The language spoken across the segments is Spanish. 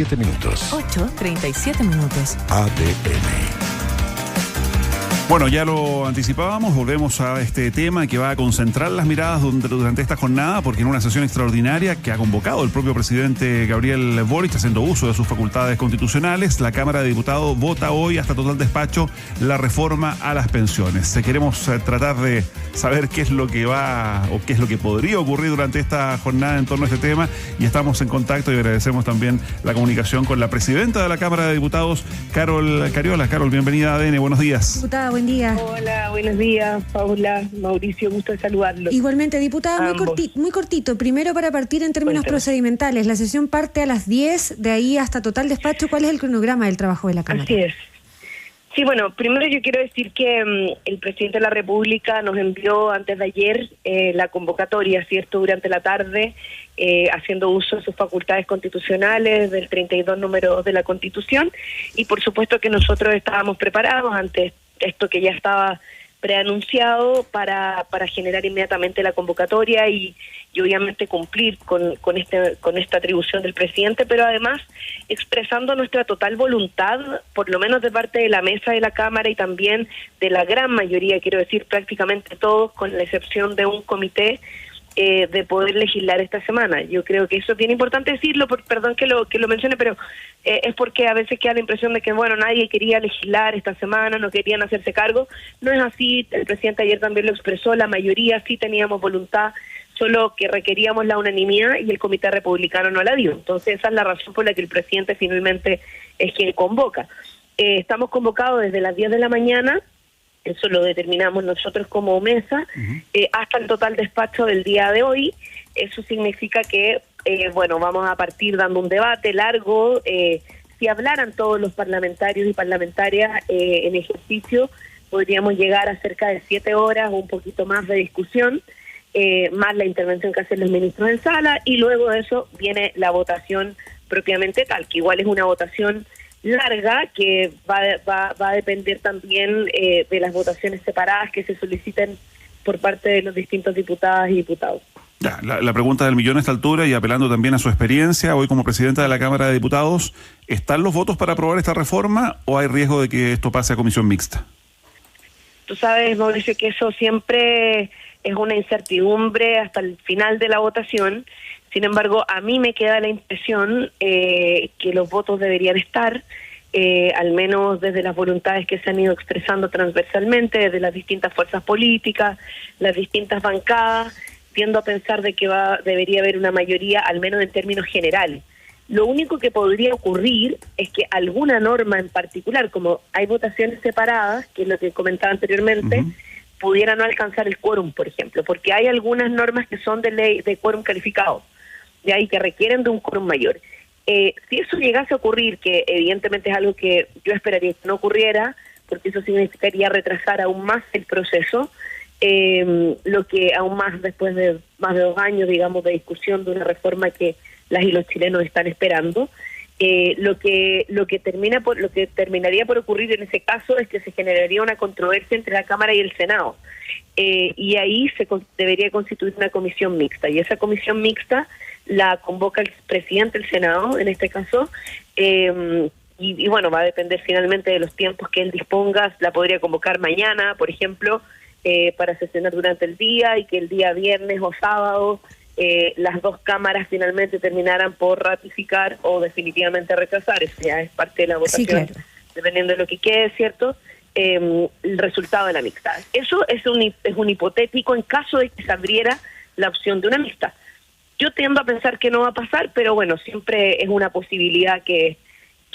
7 minutos. 8:37 minutos. ADN. Bueno, ya lo anticipábamos, volvemos a este tema que va a concentrar las miradas durante esta jornada, porque en una sesión extraordinaria que ha convocado el propio presidente Gabriel Boric, haciendo uso de sus facultades constitucionales, la Cámara de Diputados vota hoy hasta total despacho la reforma a las pensiones. Queremos tratar de saber qué es lo que va o qué es lo que podría ocurrir durante esta jornada en torno a este tema, y estamos en contacto y agradecemos también la comunicación con la presidenta de la Cámara de Diputados, Carol Cariola. Carol, bienvenida a ADN, buenos días. Diputada, buen día. Hola, buenos días, Paula, Mauricio, gusto de saludarlos. Igualmente, diputada, muy cortito. Primero, para partir en términos procedimentales, la sesión parte a las 10, de ahí hasta total despacho. ¿Cuál es el cronograma del trabajo de la Cámara? Así es. Sí, bueno, primero yo quiero decir que el presidente de la República nos envió antes de ayer la convocatoria, ¿cierto?, durante la tarde, haciendo uso de sus facultades constitucionales del 32 número 2 de la Constitución, y por supuesto que nosotros estábamos preparados ante esto que ya estaba preanunciado para generar inmediatamente la convocatoria y obviamente cumplir con esta atribución del presidente, pero además expresando nuestra total voluntad, por lo menos de parte de la mesa de la Cámara y también de la gran mayoría, quiero decir prácticamente todos, con la excepción de un comité, de poder legislar esta semana. Yo creo que eso es bien importante decirlo, perdón que lo mencione, pero es porque a veces queda la impresión de que, bueno, nadie quería legislar esta semana, no querían hacerse cargo. No es así, el presidente ayer también lo expresó, la mayoría sí teníamos voluntad, solo que requeríamos la unanimidad y el comité republicano no la dio. Entonces esa es la razón por la que el presidente finalmente es quien convoca. Estamos convocados desde las 10 de la mañana, eso lo determinamos nosotros como mesa, hasta el total despacho del día de hoy. Eso significa que, vamos a partir dando un debate largo. Si hablaran todos los parlamentarios y parlamentarias en ejercicio, podríamos llegar a cerca de 7 horas o un poquito más de discusión, más la intervención que hacen los ministros en sala, y luego de eso viene la votación propiamente tal, que igual es una votación larga que va a depender también de las votaciones separadas que se soliciten por parte de los distintos diputadas y diputados. Ya, la pregunta del millón a esta altura, y apelando también a su experiencia hoy como presidenta de la Cámara de Diputados, ¿están los votos para aprobar esta reforma o hay riesgo de que esto pase a comisión mixta? Tú sabes, Mauricio, que eso siempre es una incertidumbre hasta el final de la votación. Sin embargo, a mí me queda la impresión que los votos deberían estar, al menos desde las voluntades que se han ido expresando transversalmente, desde las distintas fuerzas políticas, las distintas bancadas, tiendo a pensar de que debería haber una mayoría, al menos en términos generales. Lo único que podría ocurrir es que alguna norma en particular, como hay votaciones separadas, que es lo que comentaba anteriormente, pudiera no alcanzar el quórum, por ejemplo, porque hay algunas normas que son de ley de quórum calificado, de ahí que requieren de un quórum mayor. Si eso llegase a ocurrir, que evidentemente es algo que yo esperaría que no ocurriera, porque eso significaría retrasar aún más el proceso, lo que aún más después de más de 2 años, digamos, de discusión de una reforma que las y los chilenos están esperando, lo que terminaría por ocurrir en ese caso es que se generaría una controversia entre la Cámara y el Senado, y ahí debería constituir una comisión mixta, y esa comisión mixta la convoca el presidente del Senado, en este caso, y bueno, va a depender finalmente de los tiempos que él disponga. La podría convocar mañana, por ejemplo, para sesionar durante el día, y que el día viernes o sábado las dos cámaras finalmente terminaran por ratificar o definitivamente rechazar. Eso ya es parte de la votación, sí, claro, dependiendo de lo que quede, ¿cierto?, el resultado de la mixta. Eso es un hipotético en caso de que se abriera la opción de una mixta. Yo tiendo a pensar que no va a pasar, pero bueno, siempre es una posibilidad que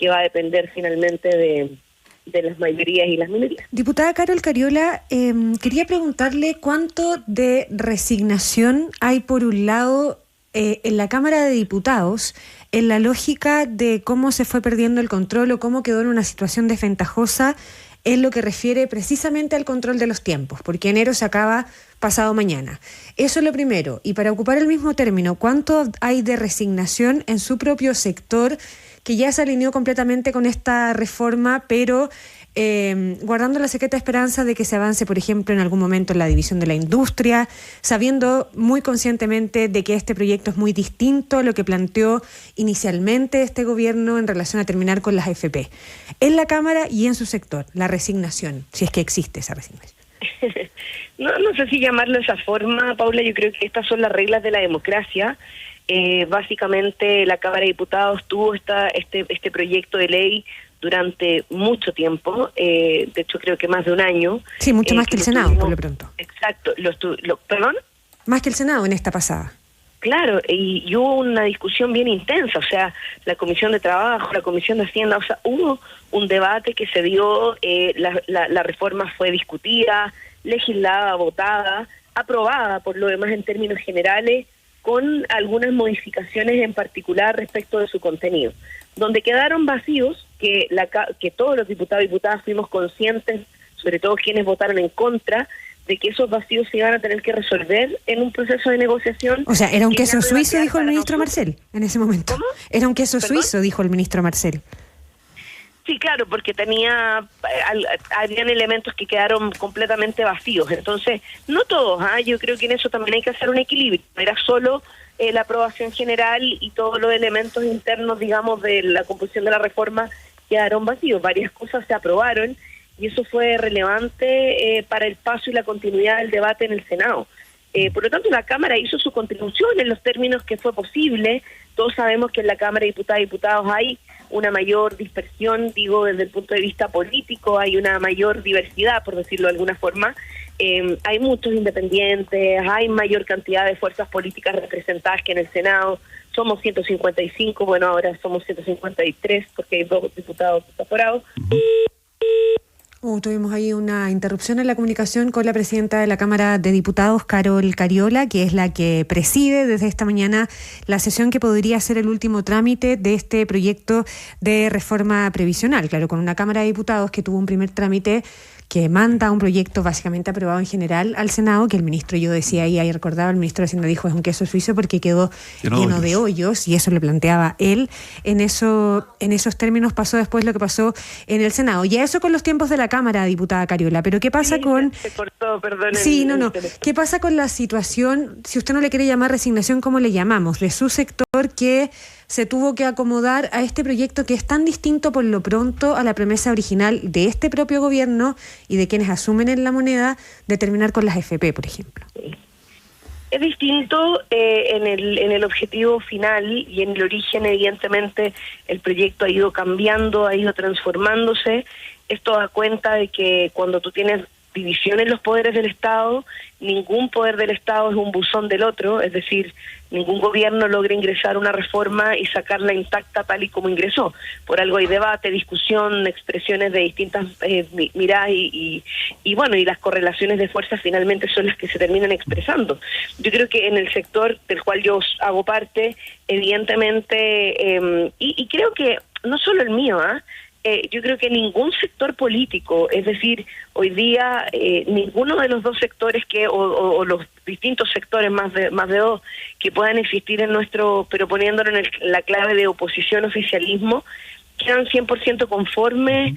va a depender finalmente de las mayorías y las minorías. Diputada Carol Cariola, quería preguntarle cuánto de resignación hay, por un lado, en la Cámara de Diputados, en la lógica de cómo se fue perdiendo el control o cómo quedó en una situación desventajosa en lo que refiere precisamente al control de los tiempos, porque enero se acaba pasado mañana. Eso es lo primero. Y para ocupar el mismo término, ¿cuánto hay de resignación en su propio sector que ya se alineó completamente con esta reforma, pero guardando la secreta esperanza de que se avance, por ejemplo, en algún momento en la división de la industria, sabiendo muy conscientemente de que este proyecto es muy distinto a lo que planteó inicialmente este gobierno en relación a terminar con las AFP. En la Cámara y en su sector, la resignación, si es que existe esa resignación. No sé si llamarlo de esa forma, Paula. Yo creo que estas son las reglas de la democracia. Básicamente la Cámara de Diputados tuvo este proyecto de ley durante mucho tiempo, de hecho creo que más de un año. Sí, mucho más que el Senado, por lo pronto. Exacto. ¿Perdón? Más que el Senado en esta pasada. Claro, y hubo una discusión bien intensa, o sea, la Comisión de Trabajo, la Comisión de Hacienda, o sea, hubo un debate que se dio, la reforma fue discutida, legislada, votada, aprobada por lo demás en términos generales, con algunas modificaciones en particular respecto de su contenido. Donde quedaron vacíos, que todos los diputados y diputadas fuimos conscientes, sobre todo quienes votaron en contra, de que esos vacíos se iban a tener que resolver en un proceso de negociación. O sea, era un queso suizo, dijo el ministro Marcel, en ese momento. ¿Cómo? Era un queso suizo, dijo el ministro Marcel. Sí, claro, porque habían elementos que quedaron completamente vacíos. Entonces, no todos, yo creo que en eso también hay que hacer un equilibrio. No era solo la aprobación general y todos los elementos internos, digamos, de la composición de la reforma quedaron vacíos. Varias cosas se aprobaron y eso fue relevante para el paso y la continuidad del debate en el Senado. Por lo tanto, la Cámara hizo su contribución en los términos que fue posible. Todos sabemos que en la Cámara de Diputadas y Diputados hay una mayor dispersión, digo, desde el punto de vista político, hay una mayor diversidad, por decirlo de alguna forma. Hay muchos independientes, hay mayor cantidad de fuerzas políticas representadas que en el Senado. Somos 155, bueno, ahora somos 153 porque hay 2 diputados desaforados. Tuvimos ahí una interrupción en la comunicación con la presidenta de la Cámara de Diputados, Carol Cariola, que es la que preside desde esta mañana la sesión que podría ser el último trámite de este proyecto de reforma previsional. Claro, con una Cámara de Diputados que tuvo un primer trámite que manda un proyecto básicamente aprobado en general al Senado, que el ministro, yo decía ahí recordaba, el ministro de Hacienda dijo es un queso suizo porque quedó lleno de hoyos, y eso lo planteaba él. En esos términos pasó después lo que pasó en el Senado. Ya eso con los tiempos de la Cámara, diputada Cariola, pero ¿qué pasa con... Se cortó, perdón. Sí, no. ¿Qué pasa con la situación, si usted no le quiere llamar resignación, cómo le llamamos, de su sector que se tuvo que acomodar a este proyecto que es tan distinto por lo pronto a la promesa original de este propio gobierno y de quienes asumen en la moneda de terminar con las AFP, por ejemplo? Es distinto en el objetivo final y en el origen. Evidentemente el proyecto ha ido cambiando, ha ido transformándose. Esto da cuenta de que cuando tú tienes división en los poderes del Estado, ningún poder del Estado es un buzón del otro, es decir, ningún gobierno logra ingresar una reforma y sacarla intacta tal y como ingresó. Por algo hay debate, discusión, expresiones de distintas miradas y bueno, y las correlaciones de fuerzas finalmente son las que se terminan expresando. Yo creo que en el sector del cual yo hago parte, evidentemente, y creo que no solo el mío, yo creo que ningún sector político, es decir, hoy día ninguno de los dos sectores o los distintos sectores, más de dos, que puedan existir en nuestro, pero poniéndolo en la clave de oposición-oficialismo, quedan 100% conformes,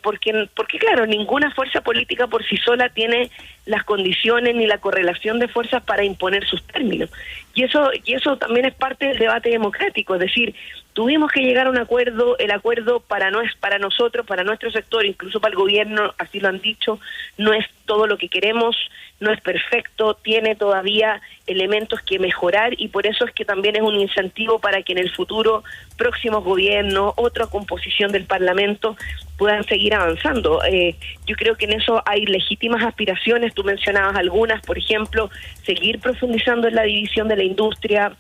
porque claro, ninguna fuerza política por sí sola tiene las condiciones ni la correlación de fuerzas para imponer sus términos. Y eso también es parte del debate democrático, es decir, tuvimos que llegar a un acuerdo, el acuerdo para nosotros, para nuestro sector, incluso para el gobierno, así lo han dicho, no es todo lo que queremos, no es perfecto, tiene todavía elementos que mejorar, y por eso es que también es un incentivo para que en el futuro próximos gobiernos, otra composición del Parlamento puedan seguir avanzando. Yo creo que en eso hay legítimas aspiraciones, tú mencionabas algunas, por ejemplo, seguir profundizando en la división de la industria,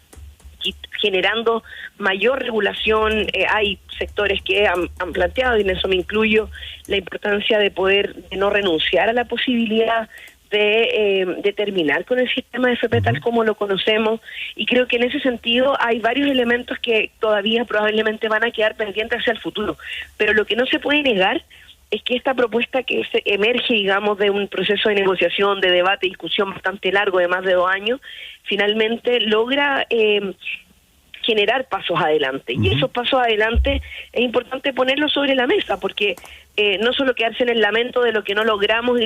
generando mayor regulación. Hay sectores que han planteado, y en eso me incluyo, la importancia de no renunciar a la posibilidad de terminar con el sistema de FP tal como lo conocemos, y creo que en ese sentido hay varios elementos que todavía probablemente van a quedar pendientes hacia el futuro, pero lo que no se puede negar es que esta propuesta que emerge, digamos, de un proceso de negociación, de debate, discusión bastante largo, de más de 2 años, finalmente logra generar pasos adelante. Y esos pasos adelante es importante ponerlos sobre la mesa, porque no solo quedarse en el lamento de lo que no logramos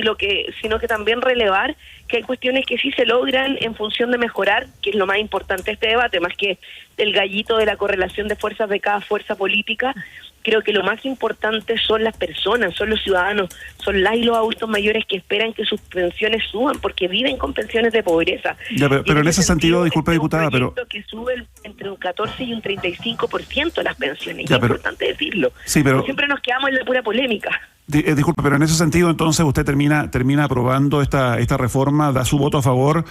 sino que también relevar que hay cuestiones que sí se logran en función de mejorar, que es lo más importante de este debate, más que el gallito de la correlación de fuerzas de cada fuerza política. Creo que lo más importante son las personas, son los ciudadanos, son las y los adultos mayores que esperan que sus pensiones suban, porque viven con pensiones de pobreza. Ya, pero en ese sentido, disculpe, diputada, pero que sube entre un 14 y un 35% las pensiones, ya, es importante decirlo. Sí, pero siempre nos quedamos en la pura polémica. Disculpe, pero en ese sentido, entonces, usted termina aprobando esta reforma, da su voto a favor,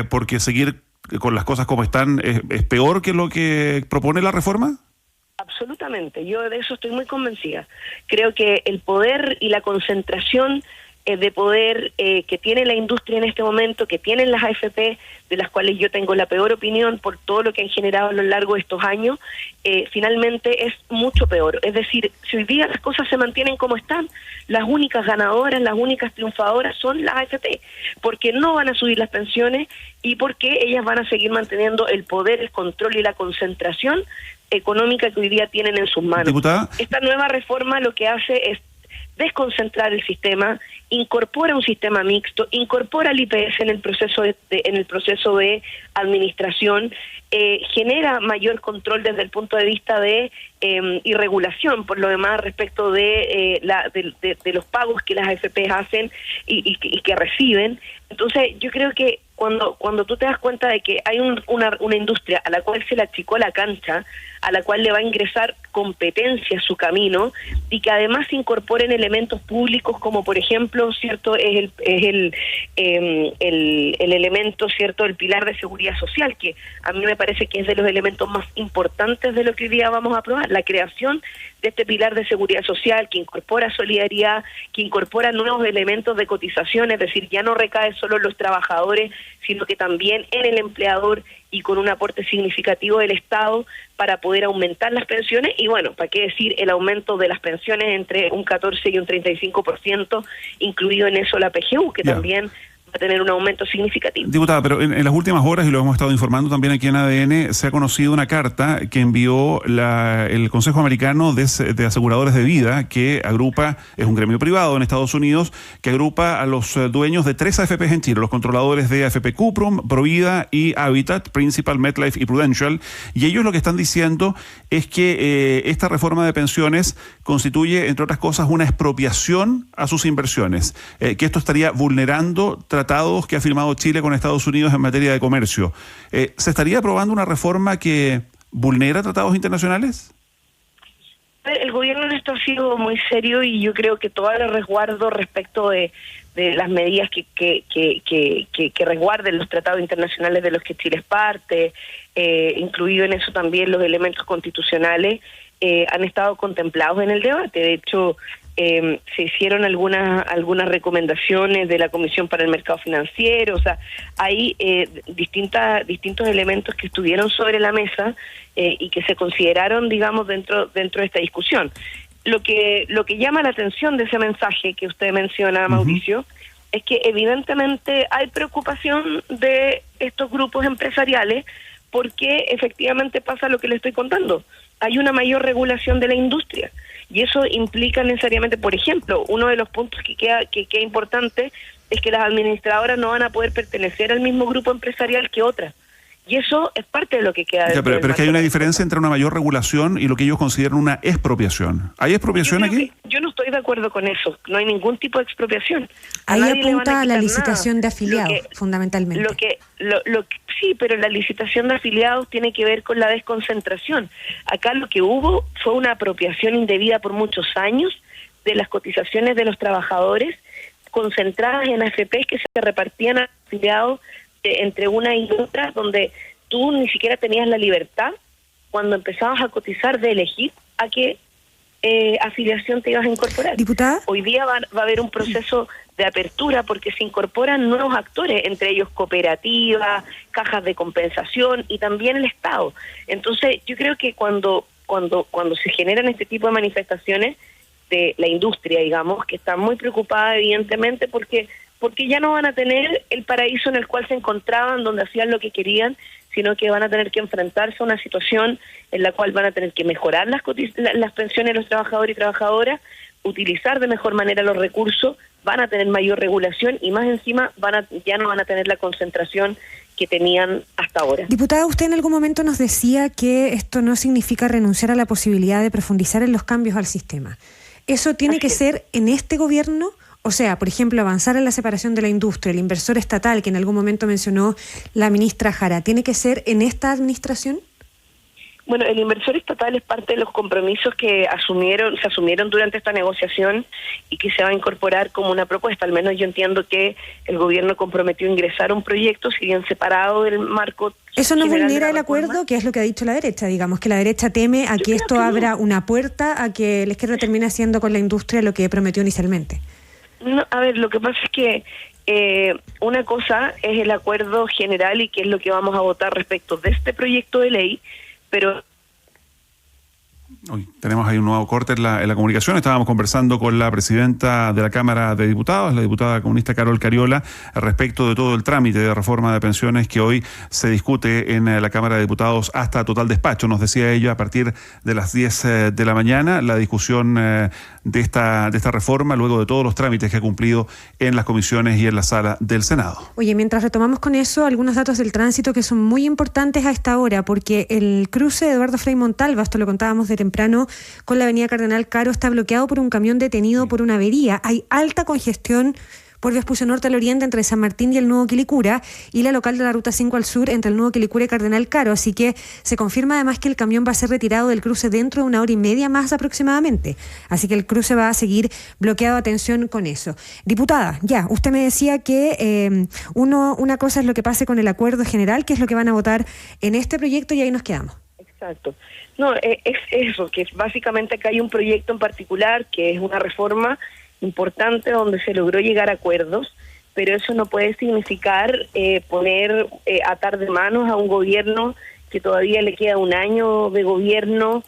porque seguir con las cosas como están es peor que lo que propone la reforma. Absolutamente, yo de eso estoy muy convencida. Creo que el poder y la concentración de poder que tiene la industria en este momento, que tienen las AFP, de las cuales yo tengo la peor opinión por todo lo que han generado a lo largo de estos años, finalmente es mucho peor. Es decir, si hoy día las cosas se mantienen como están, las únicas ganadoras, las únicas triunfadoras son las AFP, porque no van a subir las pensiones y porque ellas van a seguir manteniendo el poder, el control y la concentración económica que hoy día tienen en sus manos. Diputada, esta nueva reforma lo que hace es desconcentrar el sistema, incorpora un sistema mixto, incorpora el IPS en el proceso de administración, genera mayor control desde el punto de vista de y regulación, por lo demás, respecto de los pagos que las AFP hacen y que reciben. Entonces, yo creo que cuando tú te das cuenta de que hay una industria a la cual se le achicó la cancha, a la cual le va a ingresar competencia a su camino, y que además se incorporen elementos públicos como, por ejemplo, cierto, es el elemento, cierto, el pilar de seguridad social, que a mí me parece que es de los elementos más importantes de lo que hoy día vamos a aprobar, la creación de este pilar de seguridad social que incorpora solidaridad, que incorpora nuevos elementos de cotización, es decir, ya no recae solo en los trabajadores, sino que también en el empleador, y con un aporte significativo del Estado para poder aumentar las pensiones. Y bueno, para qué decir el aumento de las pensiones entre un 14 y un 35%, incluido en eso la PGU, que también va a tener un aumento significativo. Diputada, pero en las últimas horas, y lo hemos estado informando también aquí en ADN, se ha conocido una carta que envió el Consejo Americano de Aseguradores de Vida, que agrupa, es un gremio privado en Estados Unidos, que agrupa a los dueños de 3 AFPs en Chile, los controladores de AFP Cuprum, Provida y Habitat, Principal, MetLife y Prudential, y ellos lo que están diciendo es que esta reforma de pensiones constituye, entre otras cosas, una expropiación a sus inversiones, que esto estaría vulnerando tratados que ha firmado Chile con Estados Unidos en materia de comercio. ¿Se estaría aprobando una reforma que vulnera tratados internacionales? El gobierno en esto ha sido muy serio, y yo creo que todo el resguardo respecto de las medidas que resguarden los tratados internacionales de los que Chile es parte, incluido en eso también los elementos constitucionales, han estado contemplados en el debate. De hecho, se hicieron algunas recomendaciones de la Comisión para el Mercado Financiero. O sea, hay distintos elementos que estuvieron sobre la mesa y que se consideraron, digamos, dentro de esta discusión. Lo que llama la atención de ese mensaje que usted menciona, Mauricio, es que evidentemente hay preocupación de estos grupos empresariales, porque efectivamente pasa lo que le estoy contando. Hay una mayor regulación de la industria, y eso implica necesariamente, por ejemplo, uno de los puntos que queda importante es que las administradoras no van a poder pertenecer al mismo grupo empresarial que otras. Y eso es parte de lo que queda. Pero es que hay una diferencia entre una mayor regulación y lo que ellos consideran una expropiación. ¿Hay expropiación aquí? Yo no estoy de acuerdo con eso. No hay ningún tipo de expropiación. Ahí apunta a la licitación de afiliados, fundamentalmente. Sí, pero la licitación de afiliados tiene que ver con la desconcentración. Acá lo que hubo fue una apropiación indebida por muchos años de las cotizaciones de los trabajadores, concentradas en AFPs que se repartían a afiliados entre una y otra, donde tú ni siquiera tenías la libertad, cuando empezabas a cotizar, de elegir a qué afiliación te ibas a incorporar. ¿Diputada? Hoy día va a haber un proceso de apertura, porque se incorporan nuevos actores, entre ellos cooperativas, cajas de compensación y también el Estado. Entonces, yo creo que cuando se generan este tipo de manifestaciones de la industria, digamos, que está muy preocupada evidentemente porque ya no van a tener el paraíso en el cual se encontraban, donde hacían lo que querían, sino que van a tener que enfrentarse a una situación en la cual van a tener que mejorar las pensiones de los trabajadores y trabajadoras, utilizar de mejor manera los recursos, van a tener mayor regulación y más encima ya no van a tener la concentración que tenían hasta ahora. Diputada, usted en algún momento nos decía que esto no significa renunciar a la posibilidad de profundizar en los cambios al sistema. ¿Eso tiene que ser en este gobierno? O sea, por ejemplo, avanzar en la separación de la industria, el inversor estatal que en algún momento mencionó la ministra Jara, ¿tiene que ser en esta administración? Bueno, el inversor estatal es parte de los compromisos que se asumieron durante esta negociación y que se va a incorporar como una propuesta. Al menos yo entiendo que el gobierno comprometió ingresar un proyecto, si bien separado del marco. ¿Eso no vulnera el acuerdo? Que es lo que ha dicho la derecha, digamos, que la derecha teme a que esto abra una puerta a que la izquierda termine haciendo con la industria lo que prometió inicialmente. No, a ver, lo que pasa es que una cosa es el acuerdo general y qué es lo que vamos a votar respecto de este proyecto de ley, pero Hoy tenemos ahí un nuevo corte en la comunicación. Estábamos conversando con la presidenta de la Cámara de Diputados, la diputada comunista Carol Cariola, respecto de todo el trámite de reforma de pensiones que hoy se discute en la Cámara de Diputados hasta total despacho. Nos decía ella, a partir de las 10 de la mañana, la discusión de esta reforma, luego de todos los trámites que ha cumplido en las comisiones y en la sala del Senado. Oye, mientras retomamos con eso, algunos datos del tránsito que son muy importantes a esta hora, porque el cruce de Eduardo Frei Montalva, esto lo contábamos de temprano, con la avenida Cardenal Caro, está bloqueado por un camión detenido por una avería. Hay alta congestión por Vespucio Norte al oriente entre San Martín y el Nuevo Quilicura, y la local de la Ruta 5 al sur entre el Nuevo Quilicura y Cardenal Caro, así que se confirma además que el camión va a ser retirado del cruce dentro de 1 hora y media más aproximadamente, así que el cruce va a seguir bloqueado. Atención con eso. Diputada, ya, usted me decía que una cosa es lo que pase con el acuerdo general, que es lo que van a votar en este proyecto, y ahí nos quedamos. Exacto. No, es eso, que básicamente acá hay un proyecto en particular que es una reforma importante donde se logró llegar a acuerdos, pero eso no puede significar atar de manos a un gobierno que todavía le queda un año de gobierno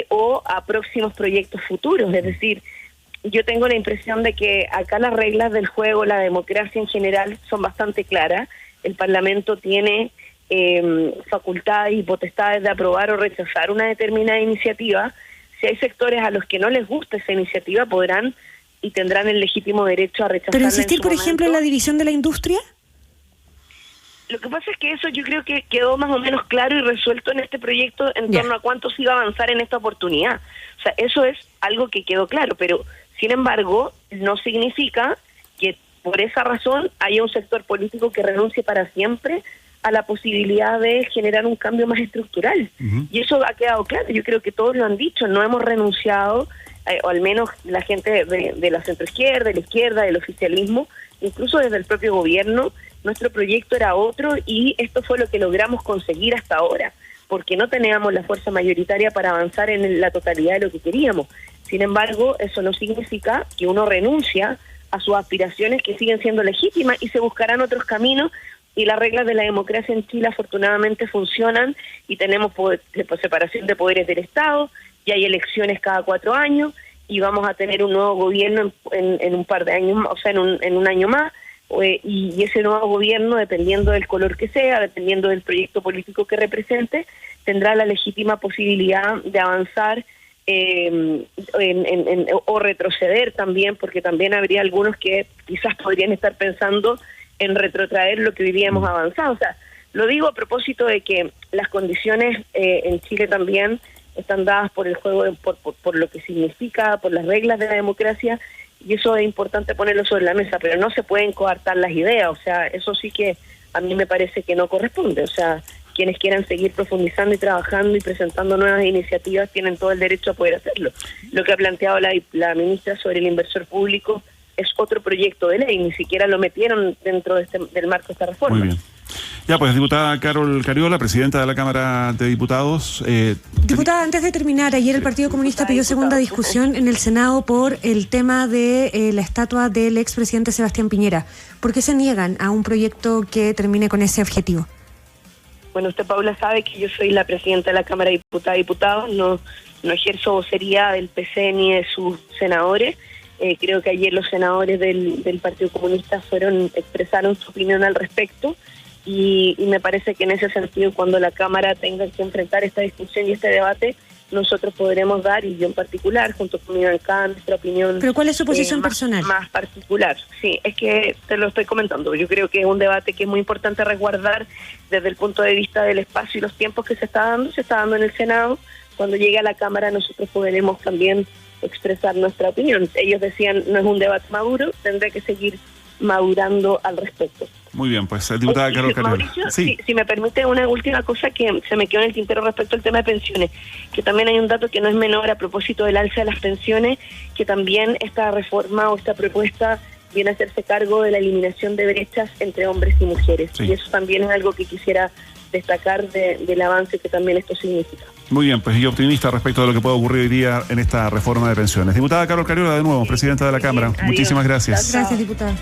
o a próximos proyectos futuros. Es decir, yo tengo la impresión de que acá las reglas del juego, la democracia en general, son bastante claras. El Parlamento tiene facultades y potestades de aprobar o rechazar una determinada iniciativa. Si hay sectores a los que no les gusta esa iniciativa, podrán y tendrán el legítimo derecho a rechazarla. ¿Pero insistir, por ejemplo, en la división de la industria? Lo que pasa es que eso yo creo que quedó más o menos claro y resuelto en este proyecto en torno a cuánto se iba a avanzar en esta oportunidad. O sea, eso es algo que quedó claro, pero sin embargo no significa que por esa razón haya un sector político que renuncie para siempre a la posibilidad de generar un cambio más estructural. Y eso ha quedado claro. Yo creo que todos lo han dicho, no hemos renunciado, o al menos la gente de la centroizquierda, de la izquierda, del oficialismo, incluso desde el propio gobierno. Nuestro proyecto era otro y esto fue lo que logramos conseguir hasta ahora, porque no teníamos la fuerza mayoritaria para avanzar en la totalidad de lo que queríamos. Sin embargo, eso no significa que uno renuncia a sus aspiraciones, que siguen siendo legítimas, y se buscarán otros caminos. Y las reglas de la democracia en Chile afortunadamente funcionan y tenemos separación de poderes del Estado, y hay elecciones cada 4 años y vamos a tener un nuevo gobierno en un par de años, o sea, en un año más, y ese nuevo gobierno, dependiendo del color que sea, dependiendo del proyecto político que represente, tendrá la legítima posibilidad de avanzar o retroceder también, porque también habría algunos que quizás podrían estar pensando en retrotraer lo que hoy día hemos avanzado. O sea, lo digo a propósito de que las condiciones en Chile también están dadas por el juego, por lo que significa, por las reglas de la democracia, y eso es importante ponerlo sobre la mesa, pero no se pueden coartar las ideas. O sea, eso sí que a mí me parece que no corresponde. O sea, quienes quieran seguir profundizando y trabajando y presentando nuevas iniciativas tienen todo el derecho a poder hacerlo. Lo que ha planteado la ministra sobre el inversor público es otro proyecto de ley, ni siquiera lo metieron dentro del marco de esta reforma. Muy bien. Ya, pues, diputada Carol Cariola, presidenta de la Cámara de Diputados. Diputada, antes de terminar, ayer el Partido Comunista pidió segunda discusión en el Senado por el tema de la estatua del expresidente Sebastián Piñera. ¿Por qué se niegan a un proyecto que termine con ese objetivo? Bueno, usted, Paula, sabe que yo soy la presidenta de la Cámara de Diputados, no ejerzo vocería del PC ni de sus senadores. Creo que ayer los senadores del Partido Comunista expresaron su opinión al respecto. y me parece que en ese sentido, cuando la Cámara tenga que enfrentar esta discusión y este debate, nosotros podremos dar, y yo en particular, junto con mi bancada, nuestra opinión. ¿Pero cuál es su posición personal? Más particular. Sí, es que te lo estoy comentando. Yo creo que es un debate que es muy importante resguardar desde el punto de vista del espacio y los tiempos que se está dando en el Senado. Cuando llegue a la Cámara, nosotros podremos también expresar nuestra opinión. Ellos decían, no es un debate maduro, tendrá que seguir madurando al respecto. Muy bien, pues diputada Carol Cariola. Mauricio, si me permite una última cosa que se me quedó en el tintero respecto al tema de pensiones, que también hay un dato que no es menor a propósito del alza de las pensiones, que también esta reforma o esta propuesta viene a hacerse cargo de la eliminación de brechas entre hombres y mujeres. Sí. Y eso también es algo que quisiera destacar del avance que también esto significa. Muy bien, pues y optimista respecto de lo que puede ocurrir hoy día en esta reforma de pensiones. Diputada Carol Cariola, de nuevo, presidenta de la Cámara. Adiós. Muchísimas gracias. Gracias, diputada.